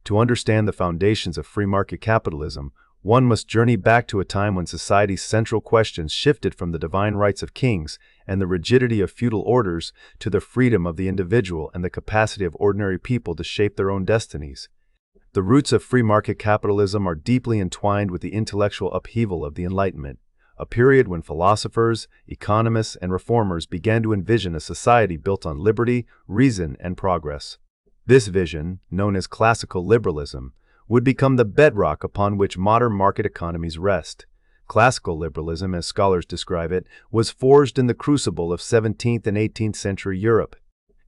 To understand the foundations of free market capitalism, one must journey back to a time when society's central questions shifted from the divine rights of kings and the rigidity of feudal orders to the freedom of the individual and the capacity of ordinary people to shape their own destinies. The roots of free market capitalism are deeply entwined with the intellectual upheaval of the Enlightenment, a period when philosophers, economists, and reformers began to envision a society built on liberty, reason, and progress. This vision, known as classical liberalism, would become the bedrock upon which modern market economies rest. Classical liberalism, as scholars describe it, was forged in the crucible of 17th and 18th century Europe.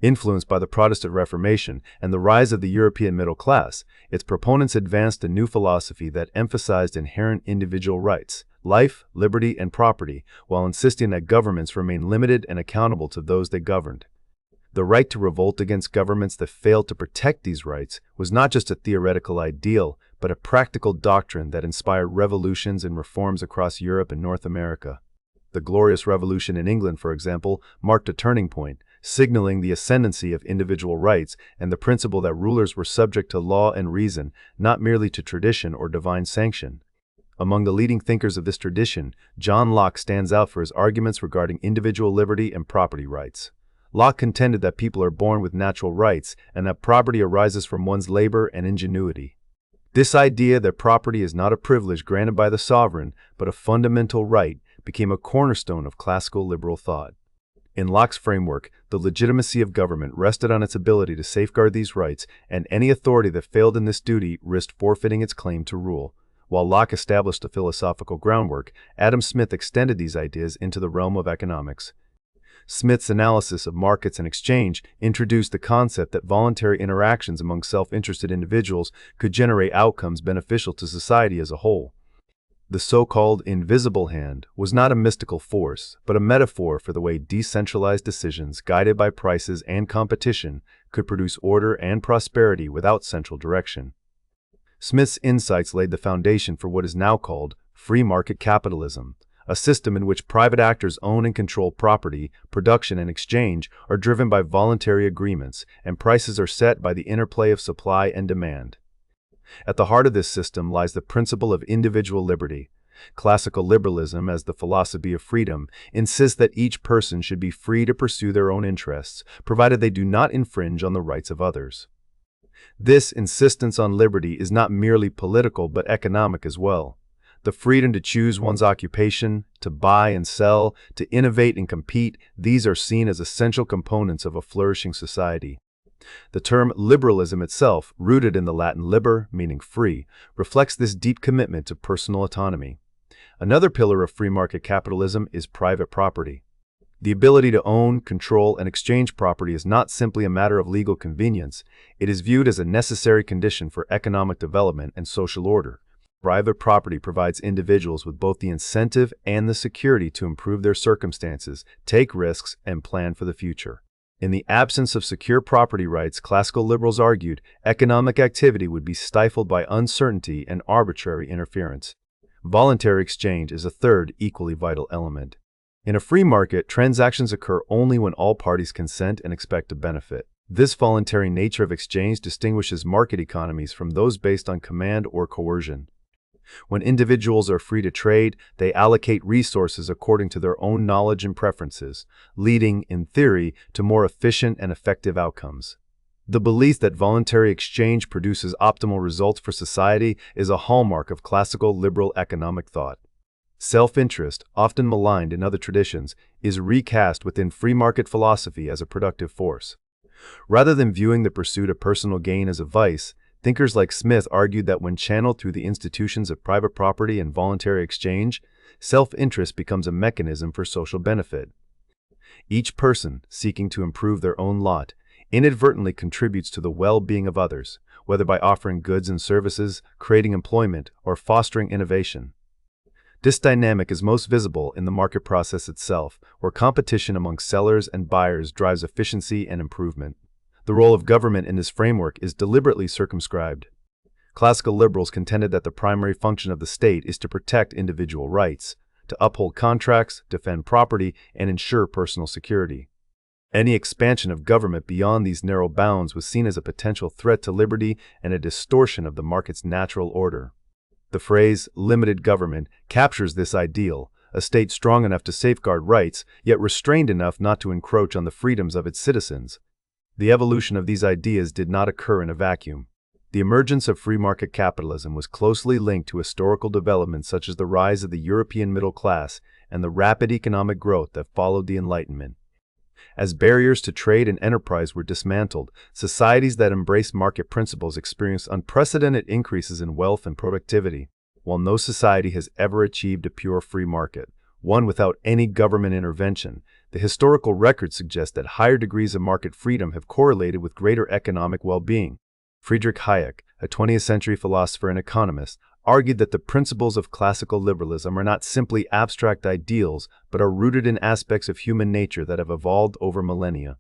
Influenced by the Protestant Reformation and the rise of the European middle class, its proponents advanced a new philosophy that emphasized inherent individual rights, life, liberty, and property, while insisting that governments remain limited and accountable to those they governed. The right to revolt against governments that failed to protect these rights was not just a theoretical ideal, but a practical doctrine that inspired revolutions and reforms across Europe and North America. The Glorious Revolution in England, for example, marked a turning point, signaling the ascendancy of individual rights and the principle that rulers were subject to law and reason, not merely to tradition or divine sanction. Among the leading thinkers of this tradition, John Locke stands out for his arguments regarding individual liberty and property rights. Locke contended that people are born with natural rights and that property arises from one's labor and ingenuity. This idea that property is not a privilege granted by the sovereign, but a fundamental right, became a cornerstone of classical liberal thought. In Locke's framework, the legitimacy of government rested on its ability to safeguard these rights, and any authority that failed in this duty risked forfeiting its claim to rule. While Locke established the philosophical groundwork, Adam Smith extended these ideas into the realm of economics. Smith's analysis of markets and exchange introduced the concept that voluntary interactions among self-interested individuals could generate outcomes beneficial to society as a whole. The so-called invisible hand was not a mystical force, but a metaphor for the way decentralized decisions, guided by prices and competition, could produce order and prosperity without central direction. Smith's insights laid the foundation for what is now called free market capitalism, a system in which private actors own and control property, production, and exchange are driven by voluntary agreements, and prices are set by the interplay of supply and demand. At the heart of this system lies the principle of individual liberty. Classical liberalism, as the philosophy of freedom, insists that each person should be free to pursue their own interests, provided they do not infringe on the rights of others. This insistence on liberty is not merely political but economic as well. The freedom to choose one's occupation, to buy and sell, to innovate and compete, these are seen as essential components of a flourishing society. The term liberalism itself, rooted in the Latin liber, meaning free, reflects this deep commitment to personal autonomy. Another pillar of free market capitalism is private property. The ability to own, control, and exchange property is not simply a matter of legal convenience. It is viewed as a necessary condition for economic development and social order. Private property provides individuals with both the incentive and the security to improve their circumstances, take risks, and plan for the future. In the absence of secure property rights, classical liberals argued, economic activity would be stifled by uncertainty and arbitrary interference. Voluntary exchange is a third, equally vital element. In a free market, transactions occur only when all parties consent and expect a benefit. This voluntary nature of exchange distinguishes market economies from those based on command or coercion. When individuals are free to trade, they allocate resources according to their own knowledge and preferences, leading, in theory, to more efficient and effective outcomes. The belief that voluntary exchange produces optimal results for society is a hallmark of classical liberal economic thought. Self-interest, often maligned in other traditions, is recast within free market philosophy as a productive force. Rather than viewing the pursuit of personal gain as a vice, thinkers like Smith argued that when channeled through the institutions of private property and voluntary exchange, self-interest becomes a mechanism for social benefit. Each person, seeking to improve their own lot, inadvertently contributes to the well-being of others, whether by offering goods and services, creating employment, or fostering innovation. This dynamic is most visible in the market process itself, where competition among sellers and buyers drives efficiency and improvement. The role of government in this framework is deliberately circumscribed. Classical liberals contended that the primary function of the state is to protect individual rights, to uphold contracts, defend property, and ensure personal security. Any expansion of government beyond these narrow bounds was seen as a potential threat to liberty and a distortion of the market's natural order. The phrase limited government captures this ideal, a state strong enough to safeguard rights, yet restrained enough not to encroach on the freedoms of its citizens. The evolution of these ideas did not occur in a vacuum. The emergence of free market capitalism was closely linked to historical developments such as the rise of the European middle class and the rapid economic growth that followed the Enlightenment. As barriers to trade and enterprise were dismantled, societies that embraced market principles experienced unprecedented increases in wealth and productivity. While no society has ever achieved a pure free market, one without any government intervention, the historical record suggests that higher degrees of market freedom have correlated with greater economic well-being. Friedrich Hayek, a 20th century philosopher and economist, argued that the principles of classical liberalism are not simply abstract ideals, but are rooted in aspects of human nature that have evolved over millennia.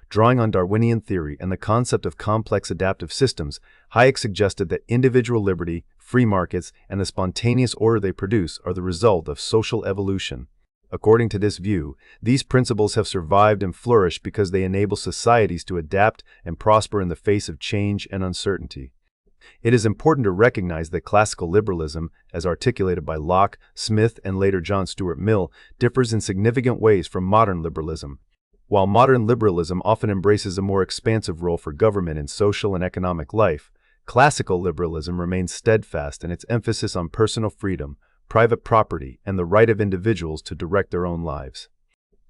Drawing on Darwinian theory and the concept of complex adaptive systems, Hayek suggested that individual liberty, free markets, and the spontaneous order they produce are the result of social evolution. According to this view, these principles have survived and flourished because they enable societies to adapt and prosper in the face of change and uncertainty. It is important to recognize that classical liberalism, as articulated by Locke, Smith, and later John Stuart Mill, differs in significant ways from modern liberalism. While modern liberalism often embraces a more expansive role for government in social and economic life, classical liberalism remains steadfast in its emphasis on personal freedom, private property, and the right of individuals to direct their own lives.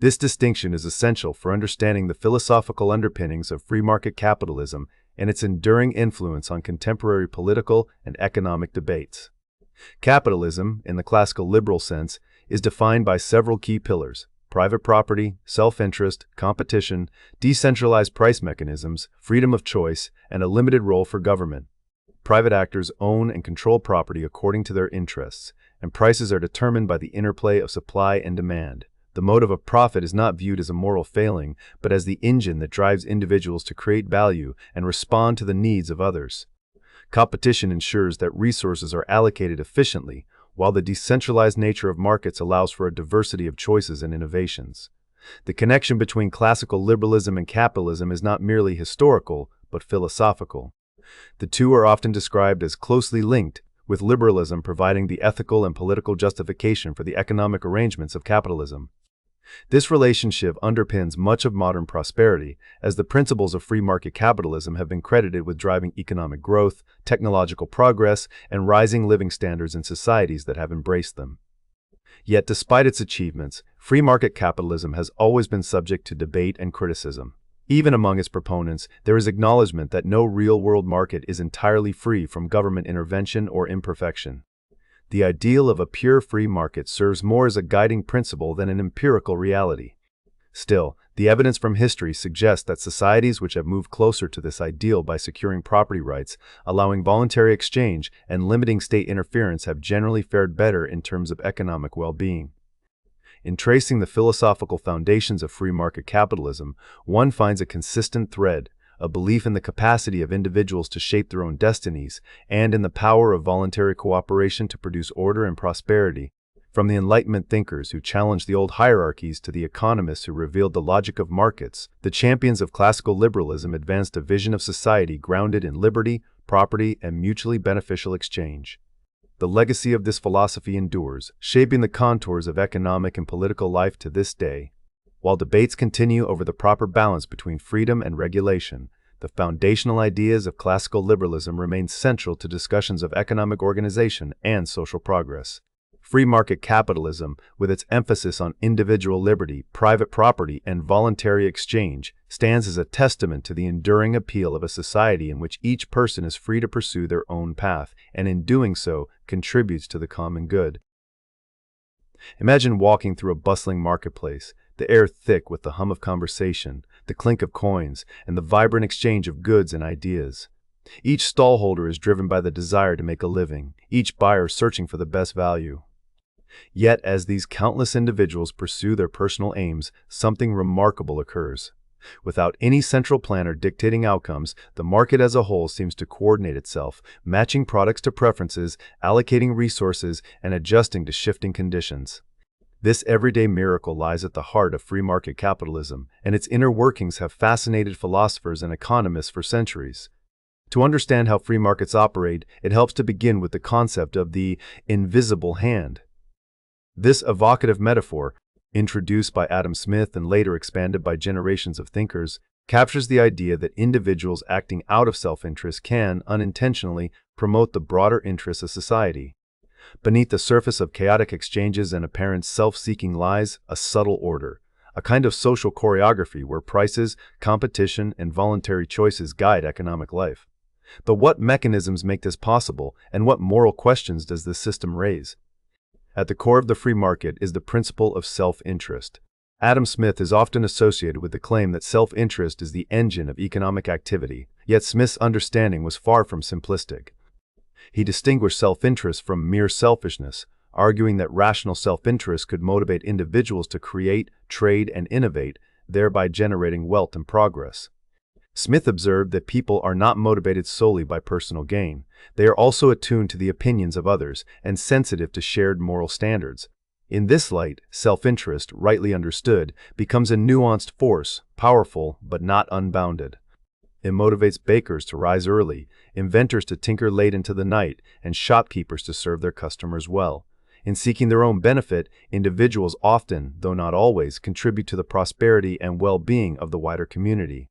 This distinction is essential for understanding the philosophical underpinnings of free market capitalism and its enduring influence on contemporary political and economic debates. Capitalism, in the classical liberal sense, is defined by several key pillars: private property, self-interest, competition, decentralized price mechanisms, freedom of choice, and a limited role for government. Private actors own and control property according to their interests, and prices are determined by the interplay of supply and demand. The motive of profit is not viewed as a moral failing, but as the engine that drives individuals to create value and respond to the needs of others. Competition ensures that resources are allocated efficiently, while the decentralized nature of markets allows for a diversity of choices and innovations. The connection between classical liberalism and capitalism is not merely historical, but philosophical. The two are often described as closely linked, with liberalism providing the ethical and political justification for the economic arrangements of capitalism. This relationship underpins much of modern prosperity, as the principles of free market capitalism have been credited with driving economic growth, technological progress, and rising living standards in societies that have embraced them. Yet, despite its achievements, free market capitalism has always been subject to debate and criticism. Even among its proponents, there is acknowledgement that no real-world market is entirely free from government intervention or imperfection. The ideal of a pure free market serves more as a guiding principle than an empirical reality. Still, the evidence from history suggests that societies which have moved closer to this ideal by securing property rights, allowing voluntary exchange, and limiting state interference have generally fared better in terms of economic well-being. In tracing the philosophical foundations of free market capitalism, one finds a consistent thread: a belief in the capacity of individuals to shape their own destinies, and in the power of voluntary cooperation to produce order and prosperity. From the Enlightenment thinkers who challenged the old hierarchies to the economists who revealed the logic of markets, the champions of classical liberalism advanced a vision of society grounded in liberty, property, and mutually beneficial exchange. The legacy of this philosophy endures, shaping the contours of economic and political life to this day. While debates continue over the proper balance between freedom and regulation, the foundational ideas of classical liberalism remain central to discussions of economic organization and social progress. Free market capitalism, with its emphasis on individual liberty, private property, and voluntary exchange, stands as a testament to the enduring appeal of a society in which each person is free to pursue their own path, and in doing so, contributes to the common good. Imagine walking through a bustling marketplace, the air thick with the hum of conversation, the clink of coins, and the vibrant exchange of goods and ideas. Each stallholder is driven by the desire to make a living, each buyer searching for the best value. Yet, as these countless individuals pursue their personal aims, something remarkable occurs. Without any central planner dictating outcomes, the market as a whole seems to coordinate itself, matching products to preferences, allocating resources, and adjusting to shifting conditions. This everyday miracle lies at the heart of free market capitalism, and its inner workings have fascinated philosophers and economists for centuries. To understand how free markets operate, it helps to begin with the concept of the invisible hand. This evocative metaphor, introduced by Adam Smith and later expanded by generations of thinkers, captures the idea that individuals acting out of self-interest can, unintentionally, promote the broader interests of society. Beneath the surface of chaotic exchanges and apparent self-seeking lies a subtle order, a kind of social choreography where prices, competition, and voluntary choices guide economic life. But what mechanisms make this possible, and what moral questions does this system raise? At the core of the free market is the principle of self-interest. Adam Smith is often associated with the claim that self-interest is the engine of economic activity, yet Smith's understanding was far from simplistic. He distinguished self-interest from mere selfishness, arguing that rational self-interest could motivate individuals to create, trade, and innovate, thereby generating wealth and progress. Smith observed that people are not motivated solely by personal gain. They are also attuned to the opinions of others and sensitive to shared moral standards. In this light, self-interest, rightly understood, becomes a nuanced force, powerful but not unbounded. It motivates bakers to rise early, inventors to tinker late into the night, and shopkeepers to serve their customers well. In seeking their own benefit, individuals often, though not always, contribute to the prosperity and well-being of the wider community.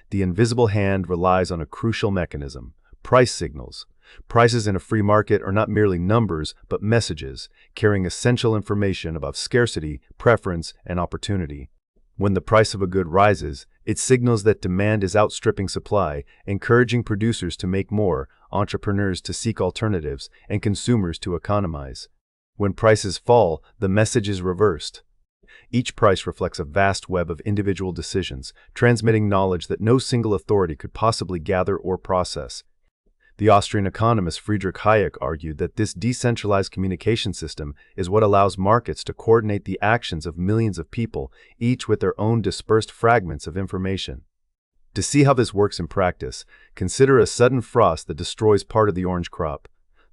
The invisible hand relies on a crucial mechanism: price signals. Prices in a free market are not merely numbers, but messages, carrying essential information about scarcity, preference, and opportunity. When the price of a good rises, it signals that demand is outstripping supply, encouraging producers to make more, entrepreneurs to seek alternatives, and consumers to economize. When prices fall, the message is reversed. Each price reflects a vast web of individual decisions, transmitting knowledge that no single authority could possibly gather or process. The Austrian economist Friedrich Hayek argued that this decentralized communication system is what allows markets to coordinate the actions of millions of people, each with their own dispersed fragments of information. To see how this works in practice, consider a sudden frost that destroys part of the orange crop.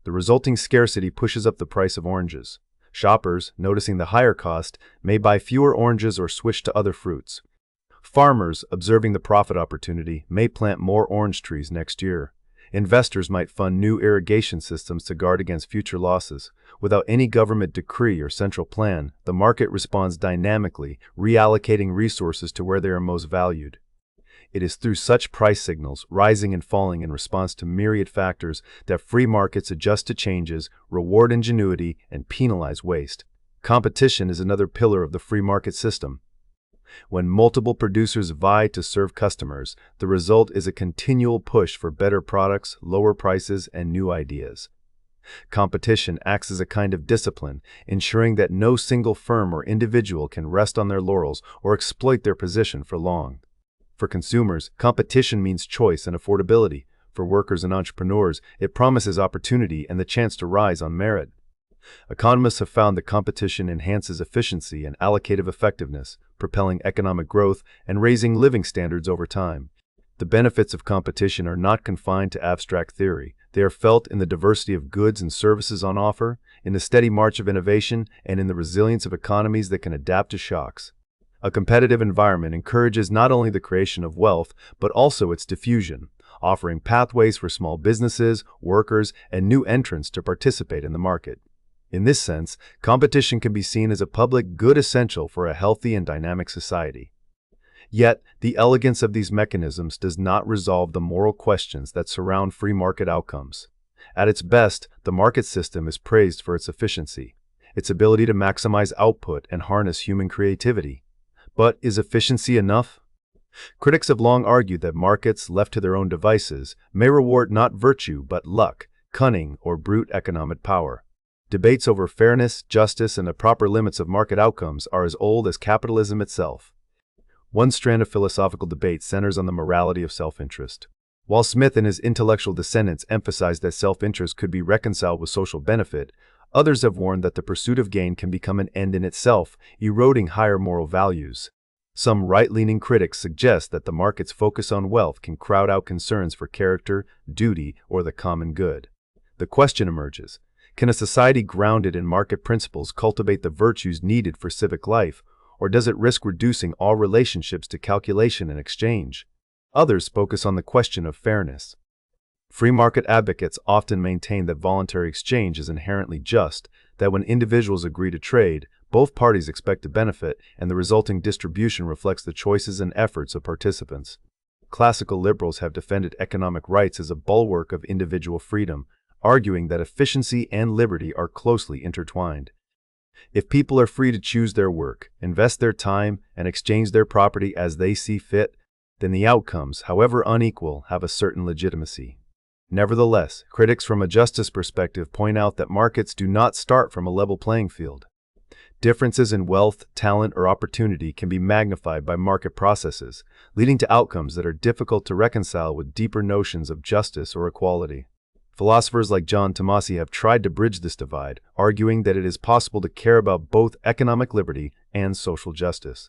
The resulting scarcity pushes up the price of oranges. Shoppers, noticing the higher cost, may buy fewer oranges or switch to other fruits. Farmers, observing the profit opportunity, may plant more orange trees next year. Investors might fund new irrigation systems to guard against future losses. Without any government decree or central plan, the market responds dynamically, reallocating resources to where they are most valued. It is through such price signals, rising and falling in response to myriad factors, that free markets adjust to changes, reward ingenuity, and penalize waste. Competition is another pillar of the free market system. When multiple producers vie to serve customers, the result is a continual push for better products, lower prices, and new ideas. Competition acts as a kind of discipline, ensuring that no single firm or individual can rest on their laurels or exploit their position for long. For consumers, competition means choice and affordability. For workers and entrepreneurs, it promises opportunity and the chance to rise on merit. Economists have found that competition enhances efficiency and allocative effectiveness, propelling economic growth and raising living standards over time. The benefits of competition are not confined to abstract theory. They are felt in the diversity of goods and services on offer, in the steady march of innovation, and in the resilience of economies that can adapt to shocks. A competitive environment encourages not only the creation of wealth, but also its diffusion, offering pathways for small businesses, workers, and new entrants to participate in the market. In this sense, competition can be seen as a public good essential for a healthy and dynamic society. Yet, the elegance of these mechanisms does not resolve the moral questions that surround free market outcomes. At its best, the market system is praised for its efficiency, its ability to maximize output and harness human creativity. But is efficiency enough? Critics have long argued that markets, left to their own devices, may reward not virtue but luck, cunning, or brute economic power. Debates over fairness, justice, and the proper limits of market outcomes are as old as capitalism itself. One strand of philosophical debate centers on the morality of self-interest. While Smith and his intellectual descendants emphasized that self-interest could be reconciled with social benefit, others have warned that the pursuit of gain can become an end in itself, eroding higher moral values. Some right-leaning critics suggest that the market's focus on wealth can crowd out concerns for character, duty, or the common good. The question emerges: Can a society grounded in market principles cultivate the virtues needed for civic life, or does it risk reducing all relationships to calculation and exchange? Others focus on the question of fairness. Free market advocates often maintain that voluntary exchange is inherently just, that when individuals agree to trade, both parties expect to benefit, and the resulting distribution reflects the choices and efforts of participants. Classical liberals have defended economic rights as a bulwark of individual freedom, arguing that efficiency and liberty are closely intertwined. If people are free to choose their work, invest their time, and exchange their property as they see fit, then the outcomes, however unequal, have a certain legitimacy. Nevertheless, critics from a justice perspective point out that markets do not start from a level playing field. Differences in wealth, talent, or opportunity can be magnified by market processes, leading to outcomes that are difficult to reconcile with deeper notions of justice or equality. Philosophers like John Tomasi have tried to bridge this divide, arguing that it is possible to care about both economic liberty and social justice.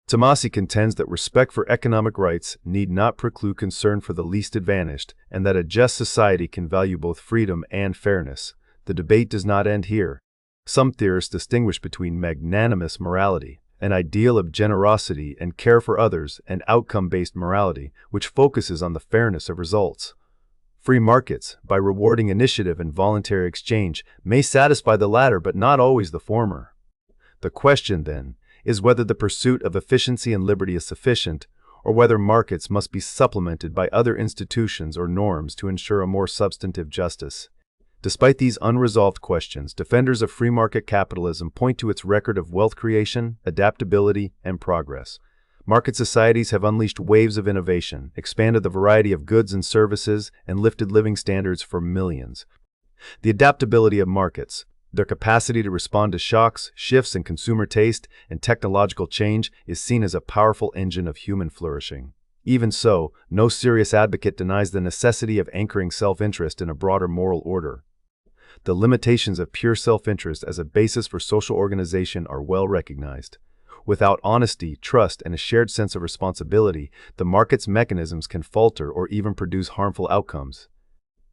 Tomasi contends that respect for economic rights need not preclude concern for the least advantaged, and that a just society can value both freedom and fairness. The debate does not end here. Some theorists distinguish between magnanimous morality, an ideal of generosity and care for others, and outcome-based morality, which focuses on the fairness of results. Free markets, by rewarding initiative and voluntary exchange, may satisfy the latter but not always the former. The question, then, is whether the pursuit of efficiency and liberty is sufficient, or whether markets must be supplemented by other institutions or norms to ensure a more substantive justice. Despite these unresolved questions, defenders of free market capitalism point to its record of wealth creation, adaptability, and progress. Market societies have unleashed waves of innovation, expanded the variety of goods and services, and lifted living standards for millions. The adaptability of markets, their capacity to respond to shocks, shifts in consumer taste, and technological change, is seen as a powerful engine of human flourishing. Even so, no serious advocate denies the necessity of anchoring self-interest in a broader moral order. The limitations of pure self-interest as a basis for social organization are well recognized. Without honesty, trust, and a shared sense of responsibility, the market's mechanisms can falter or even produce harmful outcomes.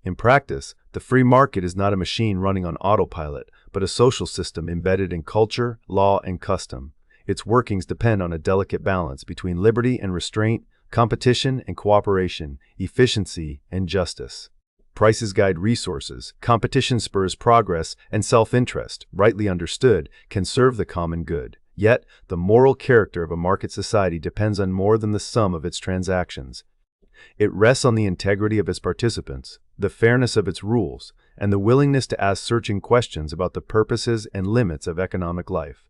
In practice, the free market is not a machine running on autopilot, but a social system embedded in culture, law, and custom. Its workings depend on a delicate balance between liberty and restraint, competition and cooperation, efficiency and justice. Prices guide resources, competition spurs progress, and self-interest, rightly understood, can serve the common good. Yet, the moral character of a market society depends on more than the sum of its transactions. It rests on the integrity of its participants, the fairness of its rules, and the willingness to ask searching questions about the purposes and limits of economic life.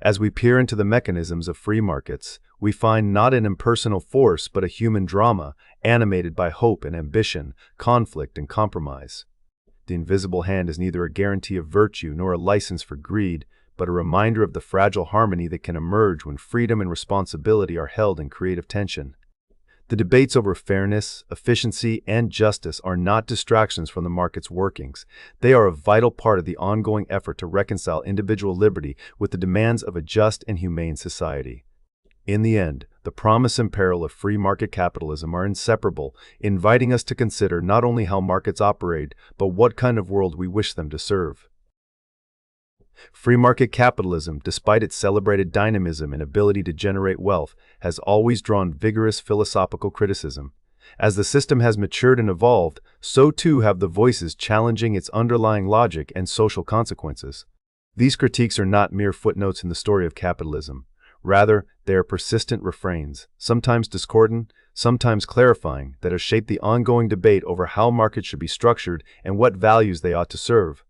As we peer into the mechanisms of free markets, we find not an impersonal force but a human drama, animated by hope and ambition, conflict and compromise. The invisible hand is neither a guarantee of virtue nor a license for greed, but a reminder of the fragile harmony that can emerge when freedom and responsibility are held in creative tension. The debates over fairness, efficiency, and justice are not distractions from the market's workings. They are a vital part of the ongoing effort to reconcile individual liberty with the demands of a just and humane society. In the end, the promise and peril of free market capitalism are inseparable, inviting us to consider not only how markets operate, but what kind of world we wish them to serve. Free market capitalism, despite its celebrated dynamism and ability to generate wealth, has always drawn vigorous philosophical criticism. As the system has matured and evolved, so too have the voices challenging its underlying logic and social consequences. These critiques are not mere footnotes in the story of capitalism. Rather, they are persistent refrains, sometimes discordant, sometimes clarifying, that have shaped the ongoing debate over how markets should be structured and what values they ought to serve.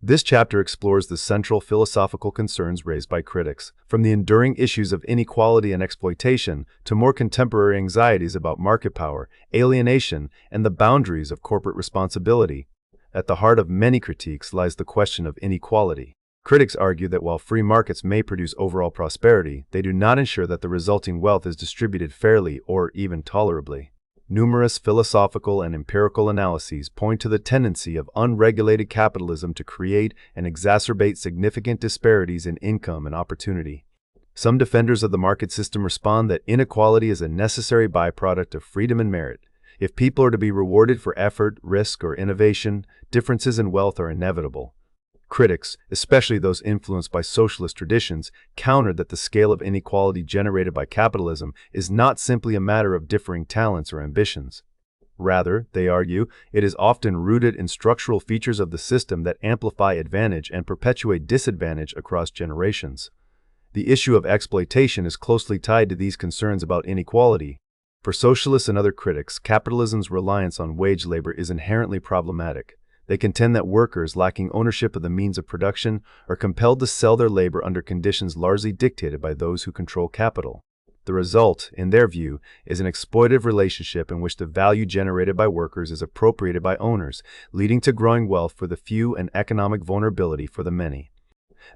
This chapter explores the central philosophical concerns raised by critics, from the enduring issues of inequality and exploitation to more contemporary anxieties about market power, alienation, and the boundaries of corporate responsibility. At the heart of many critiques lies the question of inequality. Critics argue that while free markets may produce overall prosperity, they do not ensure that the resulting wealth is distributed fairly or even tolerably. Numerous philosophical and empirical analyses point to the tendency of unregulated capitalism to create and exacerbate significant disparities in income and opportunity. Some defenders of the market system respond that inequality is a necessary byproduct of freedom and merit, If people are to be rewarded for effort, risk, or innovation, differences in wealth are inevitable. Critics, especially those influenced by socialist traditions, countered that the scale of inequality generated by capitalism is not simply a matter of differing talents or ambitions. Rather, they argue, it is often rooted in structural features of the system that amplify advantage and perpetuate disadvantage across generations. The issue of exploitation is closely tied to these concerns about inequality. For socialists and other critics, capitalism's reliance on wage labor is inherently problematic. They contend that workers lacking ownership of the means of production are compelled to sell their labor under conditions largely dictated by those who control capital. The result, in their view, is an exploitative relationship in which the value generated by workers is appropriated by owners, leading to growing wealth for the few and economic vulnerability for the many.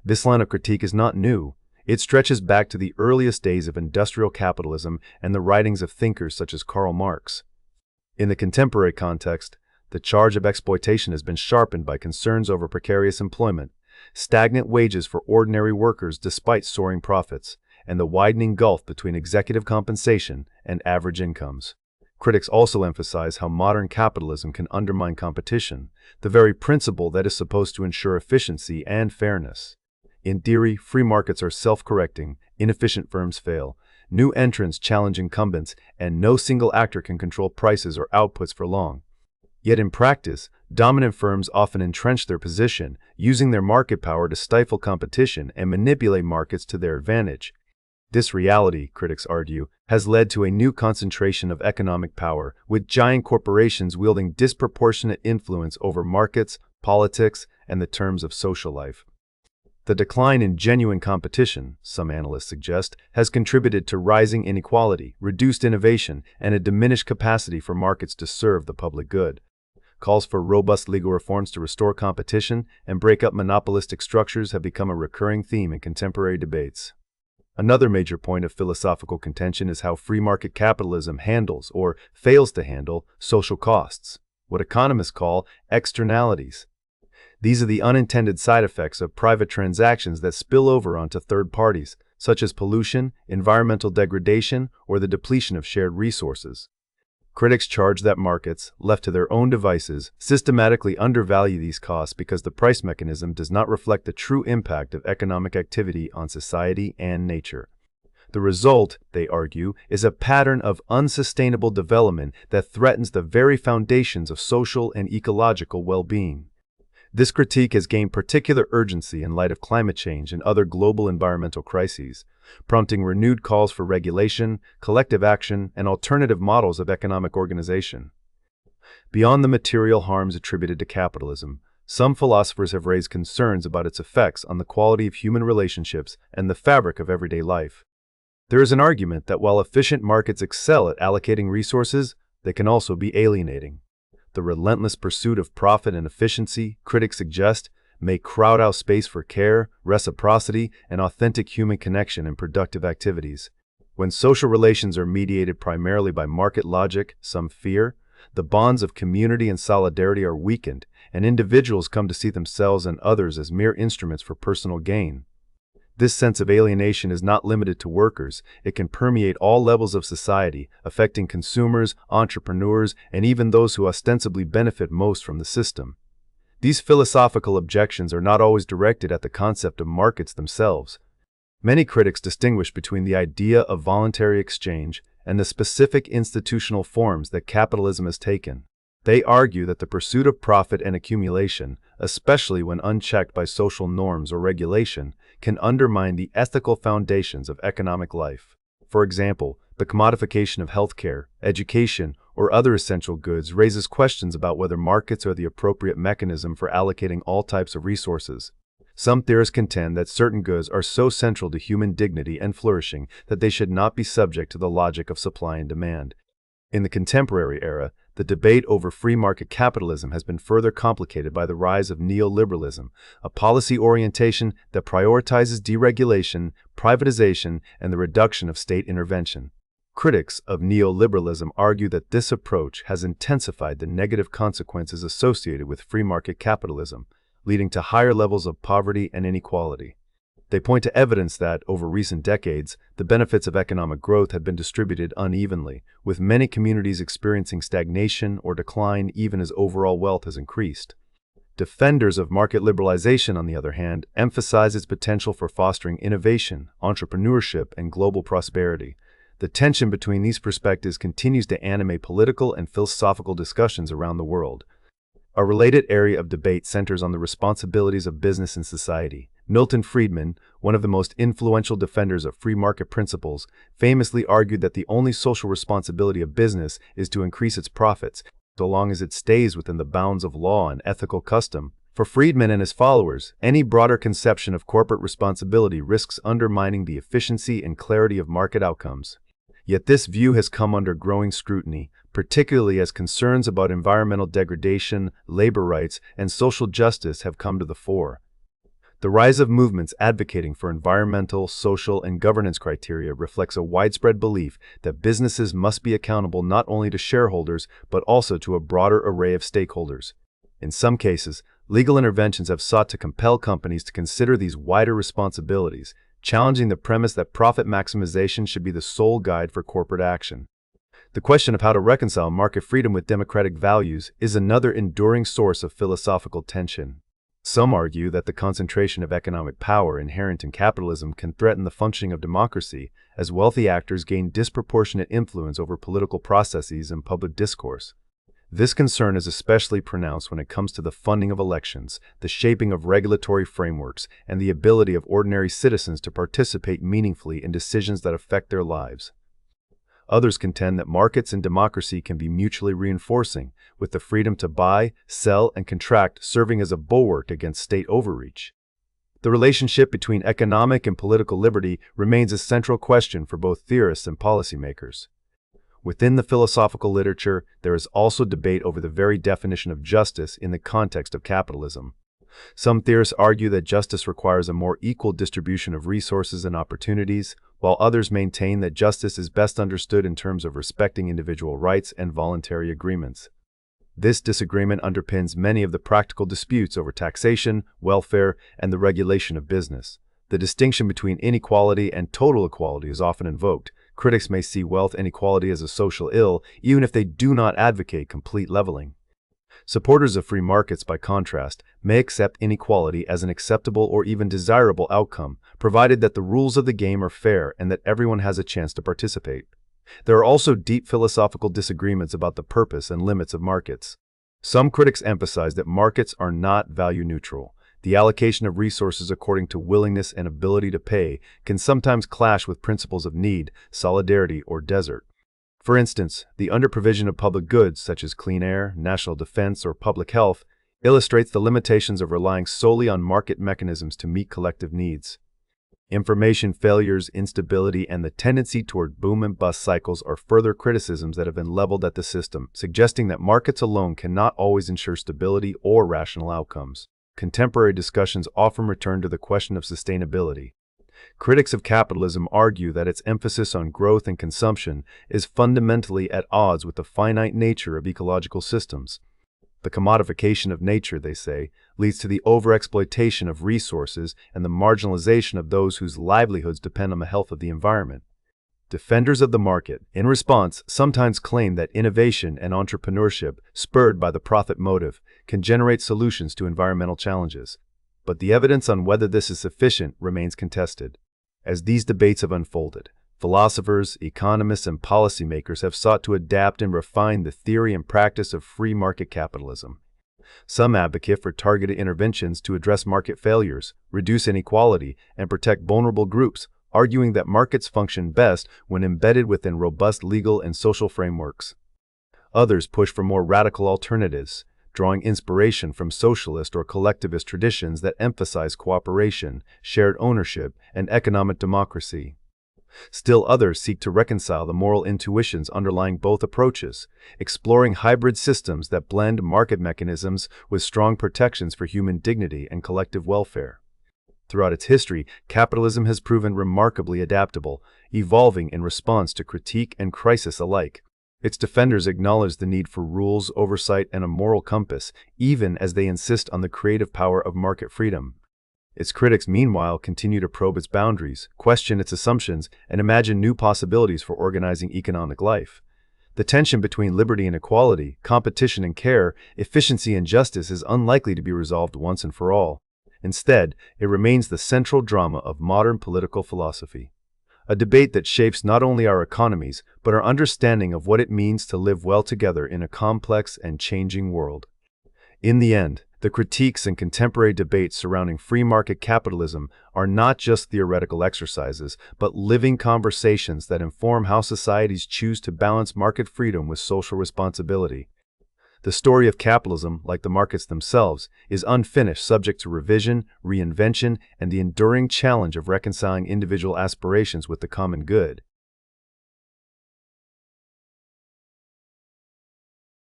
This line of critique is not new. It stretches back to the earliest days of industrial capitalism and the writings of thinkers such as Karl Marx. In the contemporary context, the charge of exploitation has been sharpened by concerns over precarious employment, stagnant wages for ordinary workers despite soaring profits, and the widening gulf between executive compensation and average incomes. Critics also emphasize how modern capitalism can undermine competition, the very principle that is supposed to ensure efficiency and fairness. In theory, free markets are self-correcting, inefficient firms fail, new entrants challenge incumbents, and no single actor can control prices or outputs for long. Yet in practice, dominant firms often entrench their position, using their market power to stifle competition and manipulate markets to their advantage. This reality, critics argue, has led to a new concentration of economic power, with giant corporations wielding disproportionate influence over markets, politics, and the terms of social life. The decline in genuine competition, some analysts suggest, has contributed to rising inequality, reduced innovation, and a diminished capacity for markets to serve the public good. Calls for robust legal reforms to restore competition and break up monopolistic structures have become a recurring theme in contemporary debates. Another major point of philosophical contention is how free market capitalism handles, or fails to handle, social costs, what economists call externalities. These are the unintended side effects of private transactions that spill over onto third parties, such as pollution, environmental degradation, or the depletion of shared resources. Critics charge that markets, left to their own devices, systematically undervalue these costs because the price mechanism does not reflect the true impact of economic activity on society and nature. The result, they argue, is a pattern of unsustainable development that threatens the very foundations of social and ecological well-being. This critique has gained particular urgency in light of climate change and other global environmental crises, prompting renewed calls for regulation, collective action, and alternative models of economic organization. Beyond the material harms attributed to capitalism, some philosophers have raised concerns about its effects on the quality of human relationships and the fabric of everyday life. There is an argument that while efficient markets excel at allocating resources, they can also be alienating. The relentless pursuit of profit and efficiency, critics suggest, may crowd out space for care, reciprocity, and authentic human connection in productive activities. When social relations are mediated primarily by market logic, some fear, the bonds of community and solidarity are weakened, and individuals come to see themselves and others as mere instruments for personal gain. This sense of alienation is not limited to workers. It can permeate all levels of society, affecting consumers, entrepreneurs, and even those who ostensibly benefit most from the system. These philosophical objections are not always directed at the concept of markets themselves. Many critics distinguish between the idea of voluntary exchange and the specific institutional forms that capitalism has taken. They argue that the pursuit of profit and accumulation, especially when unchecked by social norms or regulation, can undermine the ethical foundations of economic life. For example, the commodification of healthcare, education, or other essential goods raises questions about whether markets are the appropriate mechanism for allocating all types of resources. Some theorists contend that certain goods are so central to human dignity and flourishing that they should not be subject to the logic of supply and demand. In the contemporary era, the debate over free market capitalism has been further complicated by the rise of neoliberalism, a policy orientation that prioritizes deregulation, privatization, and the reduction of state intervention. Critics of neoliberalism argue that this approach has intensified the negative consequences associated with free market capitalism, leading to higher levels of poverty and inequality. They point to evidence that, over recent decades, the benefits of economic growth had been distributed unevenly, with many communities experiencing stagnation or decline even as overall wealth has increased. Defenders of market liberalization, on the other hand, emphasize its potential for fostering innovation, entrepreneurship, and global prosperity. The tension between these perspectives continues to animate political and philosophical discussions around the world. A related area of debate centers on the responsibilities of business in society. Milton Friedman, one of the most influential defenders of free market principles, famously argued that the only social responsibility of business is to increase its profits, so long as it stays within the bounds of law and ethical custom. For Friedman and his followers, any broader conception of corporate responsibility risks undermining the efficiency and clarity of market outcomes. Yet this view has come under growing scrutiny, particularly as concerns about environmental degradation, labor rights, and social justice have come to the fore. The rise of movements advocating for environmental, social, and governance criteria reflects a widespread belief that businesses must be accountable not only to shareholders but also to a broader array of stakeholders. In some cases, legal interventions have sought to compel companies to consider these wider responsibilities, challenging the premise that profit maximization should be the sole guide for corporate action. The question of how to reconcile market freedom with democratic values is another enduring source of philosophical tension. Some argue that the concentration of economic power inherent in capitalism can threaten the functioning of democracy, as wealthy actors gain disproportionate influence over political processes and public discourse. This concern is especially pronounced when it comes to the funding of elections, the shaping of regulatory frameworks, and the ability of ordinary citizens to participate meaningfully in decisions that affect their lives. Others contend that markets and democracy can be mutually reinforcing, with the freedom to buy, sell, and contract serving as a bulwark against state overreach. The relationship between economic and political liberty remains a central question for both theorists and policymakers. Within the philosophical literature, there is also debate over the very definition of justice in the context of capitalism. Some theorists argue that justice requires a more equal distribution of resources and opportunities, while others maintain that justice is best understood in terms of respecting individual rights and voluntary agreements. This disagreement underpins many of the practical disputes over taxation, welfare, and the regulation of business. The distinction between inequality and total equality is often invoked. Critics may see wealth inequality as a social ill, even if they do not advocate complete leveling. Supporters of free markets, by contrast, may accept inequality as an acceptable or even desirable outcome, provided that the rules of the game are fair and that everyone has a chance to participate. There are also deep philosophical disagreements about the purpose and limits of markets. Some critics emphasize that markets are not value neutral. The allocation of resources according to willingness and ability to pay can sometimes clash with principles of need, solidarity, or desert. For instance, the underprovision of public goods such as clean air, national defense, or public health illustrates the limitations of relying solely on market mechanisms to meet collective needs. Information failures, instability, and the tendency toward boom and bust cycles are further criticisms that have been leveled at the system, suggesting that markets alone cannot always ensure stability or rational outcomes. Contemporary discussions often return to the question of sustainability. Critics of capitalism argue that its emphasis on growth and consumption is fundamentally at odds with the finite nature of ecological systems. The commodification of nature, they say, leads to the overexploitation of resources and the marginalization of those whose livelihoods depend on the health of the environment. Defenders of the market, in response, sometimes claim that innovation and entrepreneurship, spurred by the profit motive, can generate solutions to environmental challenges. But the evidence on whether this is sufficient remains contested. As these debates have unfolded, philosophers, economists, and policymakers have sought to adapt and refine the theory and practice of free market capitalism. Some advocate for targeted interventions to address market failures, reduce inequality, and protect vulnerable groups, arguing that markets function best when embedded within robust legal and social frameworks. Others push for more radical alternatives, drawing inspiration from socialist or collectivist traditions that emphasize cooperation, shared ownership, and economic democracy. Still others seek to reconcile the moral intuitions underlying both approaches, exploring hybrid systems that blend market mechanisms with strong protections for human dignity and collective welfare. Throughout its history, capitalism has proven remarkably adaptable, evolving in response to critique and crisis alike. Its defenders acknowledge the need for rules, oversight, and a moral compass, even as they insist on the creative power of market freedom. Its critics, meanwhile, continue to probe its boundaries, question its assumptions, and imagine new possibilities for organizing economic life. The tension between liberty and equality, competition and care, efficiency and justice is unlikely to be resolved once and for all. Instead, it remains the central drama of modern political philosophy. A debate that shapes not only our economies, but our understanding of what it means to live well together in a complex and changing world. In the end, the critiques and contemporary debates surrounding free market capitalism are not just theoretical exercises, but living conversations that inform how societies choose to balance market freedom with social responsibility. The story of capitalism, like the markets themselves, is unfinished, subject to revision, reinvention, and the enduring challenge of reconciling individual aspirations with the common good.